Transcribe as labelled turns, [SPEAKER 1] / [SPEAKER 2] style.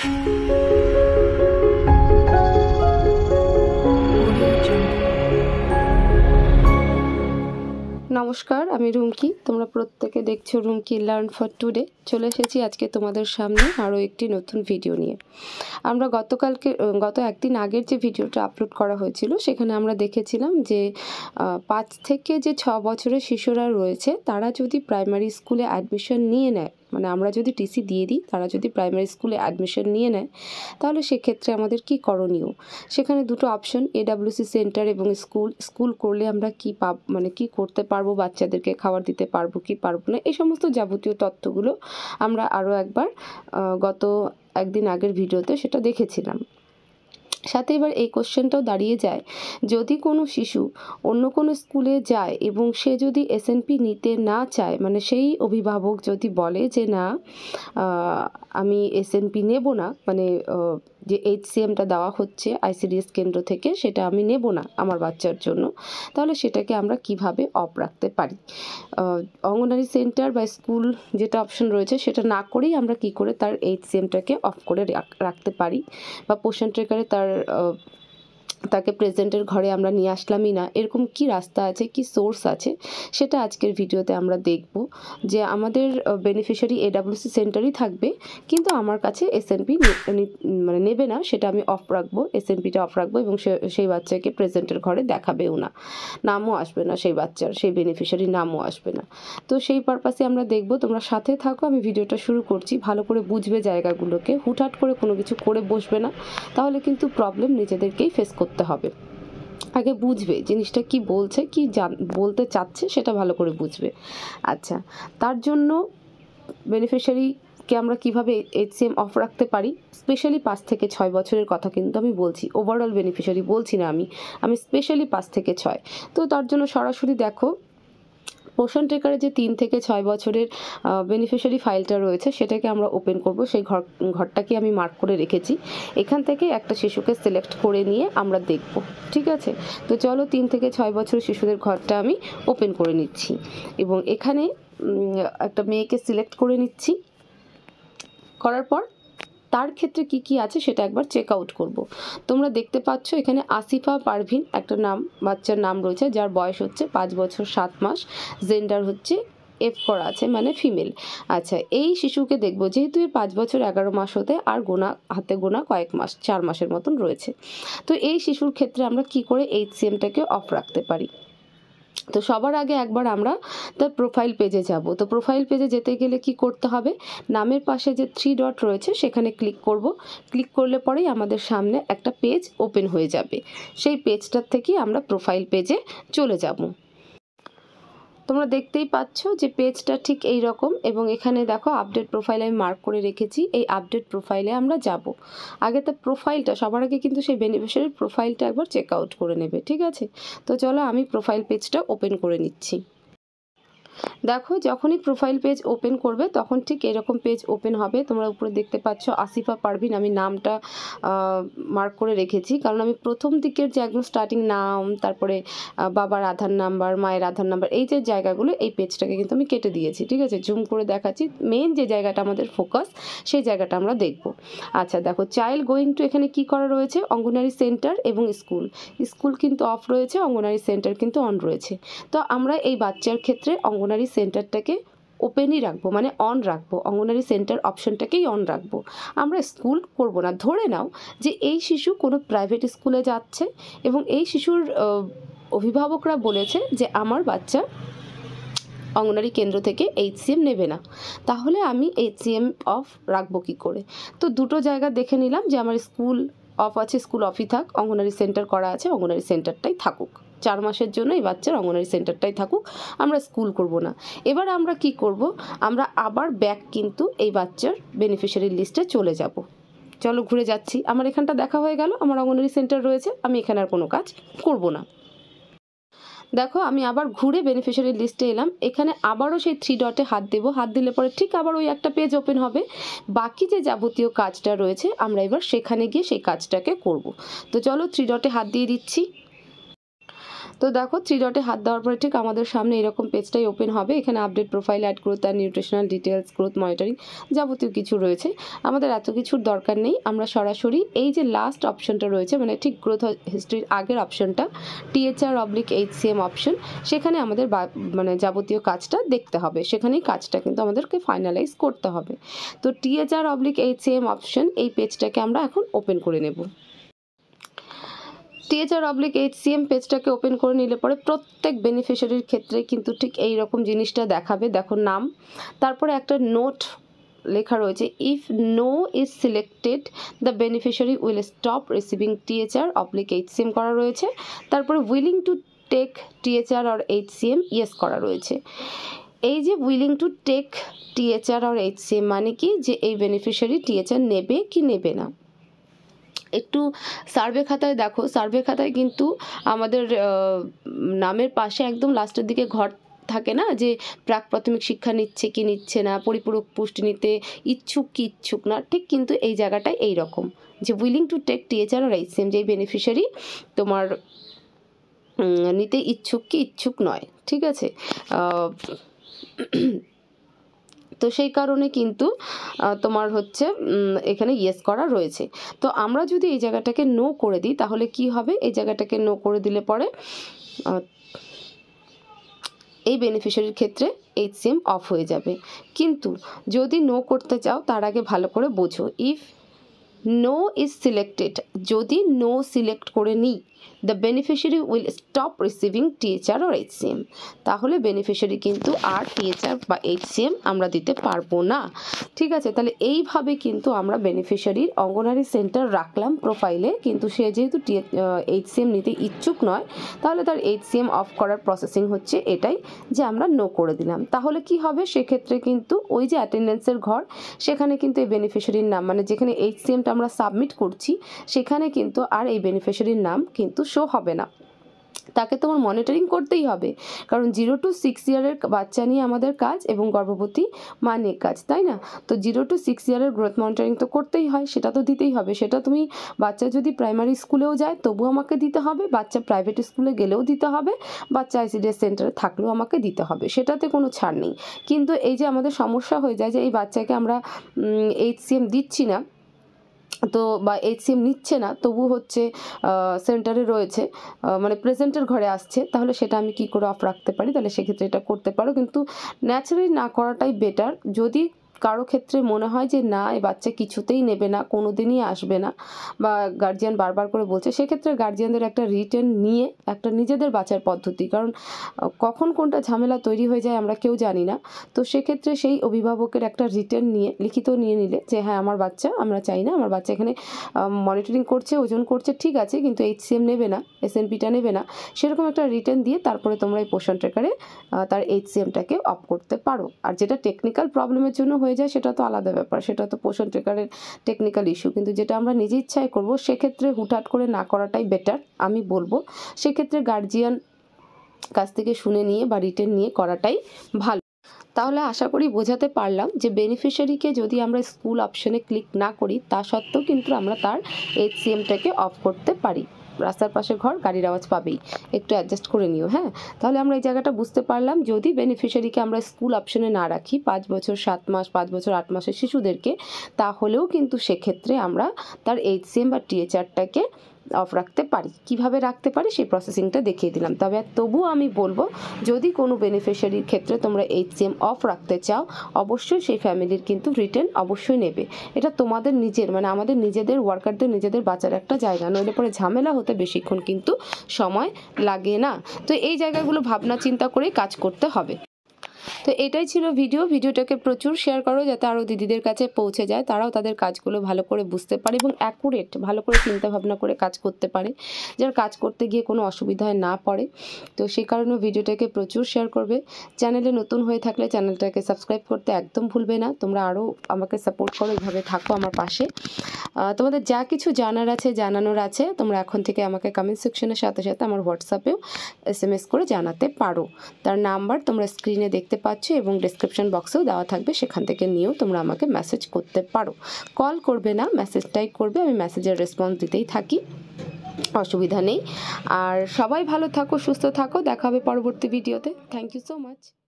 [SPEAKER 1] নমস্কার, আমি রুমকি। তোমরা প্রত্যেকে দেখছো রুমকি লার্ন ফর টুডে। চলে এসেছি আজকে তোমাদের সামনে আরও একটি নতুন ভিডিও নিয়ে। আমরা গত একদিন আগের যে ভিডিওটা আপলোড করা হয়েছিল সেখানে আমরা দেখেছিলাম যে 5 থেকে যে 6 বছরের শিশুরা রয়েছে তারা যদি প্রাইমারি স্কুলে অ্যাডমিশন নিয়ে নেয়, মানে আমরা যদি টিসি দিয়ে দিই, তারা যদি প্রাইমারি স্কুলে অ্যাডমিশন নিয়ে নেয়, তাহলে সেক্ষেত্রে আমাদের কি করণীয়। সেখানে দুটো অপশন, এডাব্লিউসি সেন্টার এবং স্কুল করলে আমরা কি করতে পারবো, বাচ্চাদেরকে খাবার দিতে পারবো কি পারবো না, এই সমস্ত যাবতীয় তথ্যগুলো আমরা আরও একবার গত একদিন আগের ভিডিওতে সেটা দেখেছিলাম। সাথে এবার এই কোশ্চেনটাও দাঁড়িয়ে যায়, যদি কোনো শিশু অন্য কোনো স্কুলে যায় এবং সে যদি এসএনপি নিতে না চায়, মানে সেই অভিভাবক যদি বলে যে না আমি এসএনপি নেব না, মানে যে এইচসিএমটা দেওয়া হচ্ছে আইসিডিএস কেন্দ্র থেকে সেটা আমি নেব না আমার বাচ্চার জন্য, তাহলে সেটাকে আমরা কিভাবে অফ রাখতে পারি। অঙ্গনওয়াড়ি সেন্টার বা স্কুল যেটা অপশন রয়েছে সেটা না করেই আমরা কি করে তার এইচসিএমটাকে অফ করে রাখতে পারি, বা পোষণ ট্রেকারে তাকে প্রেজেন্টের ঘরে আমরা নিয়ে আসলামই না, এরকম কি রাস্তা আছে, কি সোর্স আছে, সেটা আজকের ভিডিওতে আমরা দেখব। যে আমাদের বেনিফিশিয়ারি এডাব্লিউসি সেন্টারই থাকবে, কিন্তু আমার কাছে এসএনপি মানে নেবে না, সেটা আমি অফ রাখবো, এসএনপিটা অফ রাখবো এবং সেই বাচ্চাকে প্রেজেন্টের ঘরে দেখাবেও না, নামও আসবে না সেই বাচ্চার, সেই বেনিফিশিয়ারির নামও আসবে না। তো সেই পারপাসে আমরা দেখব, তোমরা সাথে থাকো। আমি ভিডিওটা শুরু করছি, ভালো করে বুঝবে জায়গাগুলোকে, হুটহাট করে কোনো কিছু করে বসবে না, তাহলে কিন্তু প্রবলেম নিজেদেরকেই ফেস করতে হবে। আগে বুঝবে জিনিসটা কি বলছে, কি বলতে চাচ্ছে, সেটা ভালো করে বুঝবে। আচ্ছা, তার জন্য বেনিফিশিয়ারিকে আমরা কিভাবে এইচসিএম অফ রাখতে পারি, স্পেশালি 5 থেকে 6 বছরের কথা কিন্তু আমি বলছি, ওভারঅল বেনিফিশিয়ারি বলছি না, আমি স্পেশালি 5 থেকে 6। তো তার জন্য সরাসরি দেখো, পোষণ ট্রেকারে যে 3 থেকে 6 বছরের বেনিফিশিয়ারি ফাইলটা রয়েছে সেটাকে আমরা ওপেন করব। সেই ঘরটাকে আমি মার্ক করে রেখেছি। এখান থেকে একটা শিশুকে সিলেক্ট করে নিয়ে আমরা দেখব, ঠিক আছে। তো চলো 3 থেকে 6 বছরের শিশুদের ঘরটা আমি ওপেন করে নিচ্ছি এবং এখানে একটা মেয়েকে সিলেক্ট করে নিচ্ছি। করার পর তার ক্ষেত্রে কি কি আছে সেটা একবার চেক আউট করব। তোমরা দেখতে পাচ্ছ এখানে আসিফা পারভিন একটা বাচ্চার নাম রয়েছে, যার বয়স হচ্ছে 5 বছর 7 মাস, জেন্ডার হচ্ছে এফ করা আছে, মানে ফিমেল। আচ্ছা, এই শিশুকে দেখব, যেহেতু এর 5 বছর 11 মাস হতে আর হাতে গোনা কয়েক মাস, 4 মাসের মতন রয়েছে। তো এই শিশুর ক্ষেত্রে আমরা কি করে এইচসিএমটাকে অফ রাখতে পারি। তো সবার আগে একবার আমরা তার প্রোফাইল পেজে যাব। তো প্রোফাইল পেজে যেতে গেলে কি করতে হবে, নামের পাশে যে 3 ডট রয়েছে সেখানে ক্লিক করব। ক্লিক করলে পরেই আমাদের সামনে একটা পেজ ওপেন হয়ে যাবে। সেই পেজটার থেকে আমরা প্রোফাইল পেজে চলে যাব। তোমরা দেখতেই পাচ্ছ যে পেজটা ঠিক এই রকম, এবং এখানে দেখো আপডেট প্রোফাইল আমি মার্ক করে রেখেছি। এই আপডেট প্রোফাইলে আমরা যাব। আগে তো প্রোফাইলটা, সবার আগে কিন্তু সেই বেনিফিশিয়ারির প্রোফাইলটা একবার চেক আউট করে নেবে, ঠিক আছে। তো চলো আমি প্রোফাইল পেজটা ওপেন করে নিচ্ছি। দেখো, যখনই প্রোফাইল পেজ ওপেন করবে তখন ঠিক এরকম পেজ ওপেন হবে। তোমরা উপরে দেখতে পাচ্ছ আসিফা পারভিন, আমি নামটা মার্ক করে রেখেছি, কারণ আমি প্রথম দিকের যে একদম স্টার্টিং নাম, তারপরে বাবার আধার নাম্বার, মায়ের আধার নাম্বার, এই যে জায়গাগুলো, এই পেজটাকে কিন্তু আমি কেটে দিয়েছি, ঠিক আছে। জুম করে দেখাচ্ছি, মেন যে জায়গাটা আমাদের ফোকাস সেই জায়গাটা আমরা দেখব। আচ্ছা দেখো, চাইল্ড গোয়িং টু, এখানে কি করা রয়েছে, অঙ্গনওয়াড়ি সেন্টার এবং স্কুল কিন্তু অফ রয়েছে, অঙ্গনওয়াড়ি সেন্টার কিন্তু অন রয়েছে। তো আমরা এই বাচ্চার ক্ষেত্রে অঙ্গনওয়াড়ি সেন্টারটাকে ওপেনই রাখবো, মানে অন রাখবো, অঙ্গনওয়াড়ি সেন্টার অপশনটাকেই অন রাখবো। আমরা স্কুল করব না। ধরে নাও যে এই শিশু কোনো প্রাইভেট স্কুলে যাচ্ছে এবং এই শিশুর অভিভাবকরা বলেছে যে আমার বাচ্চা অঙ্গনওয়াড়ি কেন্দ্র থেকে এইচসিএম নেবে না, তাহলে আমি এইচসিএম অফ রাখবো কী করে। তো দুটো জায়গা দেখে নিলাম যে আমার স্কুল অফ আছে, স্কুল অফই থাক, অঙ্গনওয়াড়ি সেন্টার করা আছে, অঙ্গনওয়াড়ি সেন্টারটাই থাকুক, 4 মাসের জন্য এই বাচ্চার অঙ্গনওয়াড়ি সেন্টারটাই থাকুক, আমরা স্কুল করব না। এবার আমরা কি করব, আমরা আবার ব্যাক কিন্তু এই বাচ্চার বেনিফিশিয়ারি লিস্টে চলে যাব। চলো ঘুরে যাচ্ছি, আমার এখানটা দেখা হয়ে গেল, আমার অঙ্গনওয়াড়ি সেন্টার রয়েছে, আমি এখানে আর কোনো কাজ করব না। দেখো, আমি আবার ঘুরে বেনিফিশিয়ারি লিস্টে এলাম। এখানে আবারও সেই 3 ডটে হাত দেবো, হাত দিলে পরে ঠিক আবার ওই একটা পেজ ওপেন হবে। বাকি যে যাবতীয় কাজটা রয়েছে আমরা এবার সেখানে গিয়ে সেই কাজটাকে করব। তো চলো 3 ডটে হাত দিয়ে দিচ্ছি। তো দেখো 3 ডটে হাত দেওয়ার পরে ঠিক আমাদের সামনে এরকম পেজটাই ওপেন হবে। এখানে আপডেট প্রোফাইল, অ্যাড গ্রোথ আর নিউট্রিশনাল ডিটেলস, গ্রোথ মনিটরিং যাবতীয় কিছু রয়েছে। আমাদের এত কিছুর দরকার নেই, আমরা সরাসরি এই যে লাস্ট অপশনটা রয়েছে, মানে ঠিক গ্রোথ হিস্ট্রির আগের অপশনটা THR/HCM অপশন, সেখানে আমাদের মানে যাবতীয় কাজটা দেখতে হবে, সেখানেই কাজটা কিন্তু আমাদেরকে ফাইনালাইজ করতে হবে। তো THR/HCM অপশন এই পেজটাকে আমরা এখন ওপেন করে নেব। THR/HCM পেজটাকে ওপেন করে নিলে পরে প্রত্যেক বেনিফিশিয়ারির ক্ষেত্রে কিন্তু ঠিক এই রকম জিনিসটা দেখাবে। দেখো নাম, তারপরে একটা নোট লেখা রয়েছে, if no is selected the beneficiary will stop receiving THR/HCM করা রয়েছে। তারপরে willing to take THR or HCM yes করা রয়েছে। এই যে willing to take THR or HCM মানে কি, যে এই বেনিফিশিয়ারি THR নেবে কি নেবে না। একটু সার্ভে খাতায় দেখো, সার্ভে খাতায় কিন্তু আমাদের নামের পাশে একদম লাস্টের দিকে ঘর থাকে না, যে প্রাক প্রাথমিক শিক্ষা নিচ্ছে কি নিচ্ছে না, পরিপূরক পুষ্টি নিতে ইচ্ছুক কি ইচ্ছুক না, ঠিক কিন্তু এই জায়গাটায় এই রকম যে willing to take THR or HCM, যেই বেনিফিশিয়ারি তোমার নিতে ইচ্ছুক কি ইচ্ছুক নয়, ঠিক আছে। তো সেই কারণে কিন্তু তোমার হচ্ছে এখানে ইয়েস করা রয়েছে। তো আমরা যদি এই জায়গাটাকে নো করে দিই তাহলে কি হবে, এই জায়গাটাকে নো করে দিলে পরে এই বেনিফিশিয়ারির ক্ষেত্রে HCM অফ হয়ে যাবে। কিন্তু যদি নো করতে চাও তার আগে ভালো করে বোঝো, ইফ নো ইজ সিলেক্টেড, যদি নো সিলেক্ট করে নিই, the beneficiary will stop receiving THR or HCM, তাহলে বেনিফিশিয়ারি কিন্তু আর THR বা HCM আমরা দিতে পারবো না, ঠিক আছে। তাহলে এইভাবে কিন্তু আমরা বেনিফিশিয়ারির অঙ্গনারী সেন্টার রাখলাম প্রোফাইলে, কিন্তু সে যেহেতু HCM নিতে ইচ্ছুক নয়, তাহলে তার HCM অফ করার প্রসেসিং হচ্ছে এটাই, যে আমরা নো করে দিলাম। তাহলে কি হবে, সেক্ষেত্রে কিন্তু ওই যে অ্যাটেন্ডেন্সের ঘর, সেখানে কিন্তু এই বেনিফিশিয়ারির নাম, মানে যেখানে HCMটা আমরা সাবমিট করছি, সেখানে কিন্তু আর এই বেনিফিশিয়ারির নাম কিন্তু শো হবে না। তাকে তোমার মনিটরিং করতেই হবে, কারণ 0 to 6 ইয়ারের বাচ্চা নিয়ে আমাদের কাজ এবং গর্ভবতী মা নিয়ে কাজ, তাই না। তো 0 to 6 ইয়ারের গ্রোথ মনিটরিং তো করতেই হয়, সেটা তো দিতেই হবে। সেটা তুমি বাচ্চা যদি প্রাইমারি স্কুলেও যায় তবুও আমাকে দিতে হবে, বাচ্চা প্রাইভেট স্কুলে গেলেও দিতে হবে, বাচ্চা ICDS সেন্টারে থাকলেও আমাকে দিতে হবে, সেটাতে কোনো ছাড় নেই। কিন্তু এই যে আমাদের সমস্যা হয়ে যায় যে এই বাচ্চাকে আমরা HCM দিচ্ছি না, তো বা HCM নিচ্ছে না, তবু হচ্ছে সেন্টারে রয়েছে, মানে প্রেজেন্টের ঘরে আসছে, তাহলে সেটা আমি কি করে অফ রাখতে পারি, তাহলে সেক্ষেত্রে এটা করতে পারো, কিন্তু ন্যাচারালি না করাটাই বেটার। যদি কারো ক্ষেত্রে মনে হয় যে না এই বাচ্চা কিছুতেই নেবে না, কোনো দিনই আসবে না, বা গার্জিয়ান বারবার করে বলছে, সেক্ষেত্রে গার্জিয়ানদের একটা রিটেন নিয়ে একটা নিজেদের বাঁচার পদ্ধতি, কারণ কখন কোনটা ঝামেলা তৈরি হয়ে যায় আমরা কেউ জানি না। তো সেক্ষেত্রে সেই অভিভাবকের একটা রিটেন নিয়ে লিখিত নিয়ে নিলে যে হ্যাঁ আমার বাচ্চা, আমরা চাই না আমার বাচ্চা এখানে মনিটরিং করছে, ওজন করছে, ঠিক আছে, কিন্তু HCM নেবে না, SNPটা নেবে না, সেরকম একটা রিটেন দিয়ে তারপরে তোমরা এই পোষণ ট্র্যাকারে তার HCMটাকে অফ করতে পারো। আর যেটা টেকনিক্যাল প্রবলেমের জন্য হয়ে যায় সেটা তো আলাদা ব্যাপার, সেটা তো পোষণ ট্র্যাকারের টেকনিক্যাল ইস্যু, কিন্তু যেটা আমরা নিজে ইচ্ছায় করবো সেক্ষেত্রে হুটহাট করে না করাটাই বেটার আমি বলবো। সেক্ষেত্রে গার্জিয়ান কাছ থেকে শুনে নিয়ে বা রিটেন নিয়ে করাটাই ভালো। তাহলে আশা করি বোঝাতে পারলাম যে বেনিফিশিয়ারিকে যদি আমরা স্কুল অপশনে ক্লিক না করি তা সত্ত্বেও কিন্তু আমরা তার HCMটাকে অফ করতে পারি। রাস্তার পাশে ঘর, গাড়ির আওয়াজ পাবেই, একটু অ্যাডজাস্ট করে নিও। হ্যাঁ, তাহলে আমরা এই জায়গাটা বুঝতে পারলাম, যদি বেনিফিশিয়ারিকে আমরা স্কুল অপশনে না রাখি 5 বছর 7 মাস, 5 বছর 8 মাসের শিশুদেরকে, তাহলেও কিন্তু সেক্ষেত্রে আমরা তার HCM বা THRটাকে অফ রাখতে পারি। কিভাবে রাখতে পারি সেই প্রসেসিংটা দেখিয়ে দিলাম। তবে তবুও আমি বলবো, যদি কোনো বেনিফিশিয়ারির ক্ষেত্রে তোমরা HCM অফ রাখতে চাও, অবশ্যই সেই ফ্যামিলির কিন্তু রিটেন অবশ্যই নেবে। এটা তোমাদের নিজের, মানে আমাদের নিজেদের ওয়ার্কারদের নিজেদের বাঁচার একটা জায়গা, নইলে পরে ঝামেলা হতে বেশিক্ষণ কিন্তু সময় লাগে না। তো এই জায়গাগুলো ভাবনা চিন্তা করেই কাজ করতে হবে। তো এটাই ছিল ভিডিওটাকে প্রচুর শেয়ার করো যাতে আরও দিদিদের কাছে পৌঁছে যায়, তারাও তাদের কাজগুলো ভালো করে বুঝতে পারে এবং অ্যাকুরেট ভালো করে চিন্তা ভাবনা করে কাজ করতে পারে, যার কাজ করতে গিয়ে কোনো অসুবিধায় না পড়ে। তো সেই কারণে ভিডিওটাকে প্রচুর শেয়ার করবে। চ্যানেলে নতুন হয়ে থাকলে চ্যানেলটাকে সাবস্ক্রাইব করতে একদম ভুলবে না। তোমরা আরও আমাকে সাপোর্ট করো, এইভাবে থাকো আমার পাশে। তোমাদের যা কিছু জানার আছে, জানানোর আছে, তোমরা এখন থেকে আমাকে কমেন্ট সেকশনের সাথে সাথে আমার হোয়াটসঅ্যাপেও SMS করে জানাতে পারো। তার নাম্বার তোমরা স্ক্রিনে দেখতে পাচ্ছ এবং ডেসক্রিপশন বক্সেও দেওয়া থাকবে, সেখান থেকে নিয়েও তোমরা আমাকে মেসেজ করতে পারো। কল করবে না, মেসেজটাই করবে, আমি মেসেজের রেসপন্স দিতেই থাকি। অসুবিধা নেই। আর সবাই ভালো থাকো, সুস্থ থাকো, দেখা হবে পরবর্তী ভিডিওতে। Thank you so much.